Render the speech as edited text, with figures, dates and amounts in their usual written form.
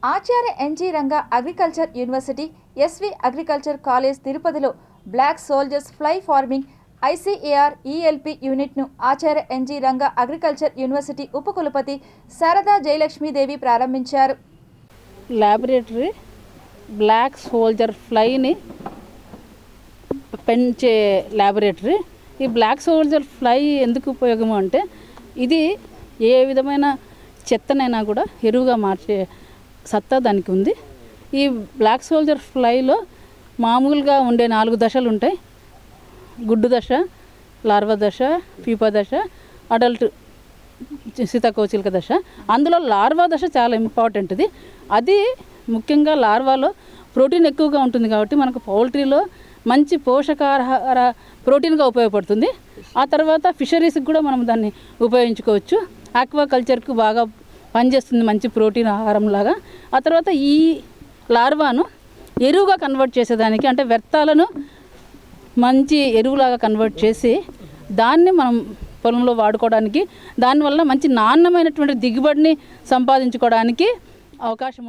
ఆచార్య NG Ranga agriculture university, SV agriculture college తిరుపతిలో black soldier fly farming ICAR ELP యూనిట్ను Acharya NG Ranga agriculture university ఉపకులపతి శారదా జయలక్ష్మీదేవి ప్రారంభించారు. Laboratory black soldier ఫ్లైని పెంచే laboratory. ఈ black soldier fly ఎందుకు ఉపయోగము అంటే ఇది ఏ విధమైన చెత్తనైనా కూడా ఎరువుగా మార్చే సత్తా దానికి ఉంది. ఈ బ్లాక్ సోల్జర్ ఫ్లైలో మామూలుగా ఉండే 4 దశలు ఉంటాయి. గుడ్డు దశ, లార్వా దశ, ప్యూపా దశ, అడల్ట్ సీతాకోచిలుక దశ. అందులో లార్వా దశ చాలా ఇంపార్టెంట్ది. అది ముఖ్యంగా లార్వాలో ప్రోటీన్ ఎక్కువగా ఉంటుంది కాబట్టి మనకు పౌల్ట్రీలో మంచి పోషకాహార ప్రోటీన్గా ఉపయోగపడుతుంది. ఆ తర్వాత ఫిషరీస్కి కూడా మనం దాన్ని ఉపయోగించుకోవచ్చు. ఆక్వాకల్చర్కు బాగా పనిచేస్తుంది, మంచి ప్రోటీన్ ఆహారం లాగా. ఆ తర్వాత ఈ లార్వాను ఎరువుగా కన్వర్ట్ చేసేదానికి, అంటే వ్యర్థాలను మంచి ఎరువులాగా కన్వర్ట్ చేసి దాన్ని మనం పొలంలో వాడుకోవడానికి, దానివల్ల మంచి నాణ్యమైనటువంటి దిగుబడిని సంపాదించుకోవడానికి అవకాశం ఉంటుంది.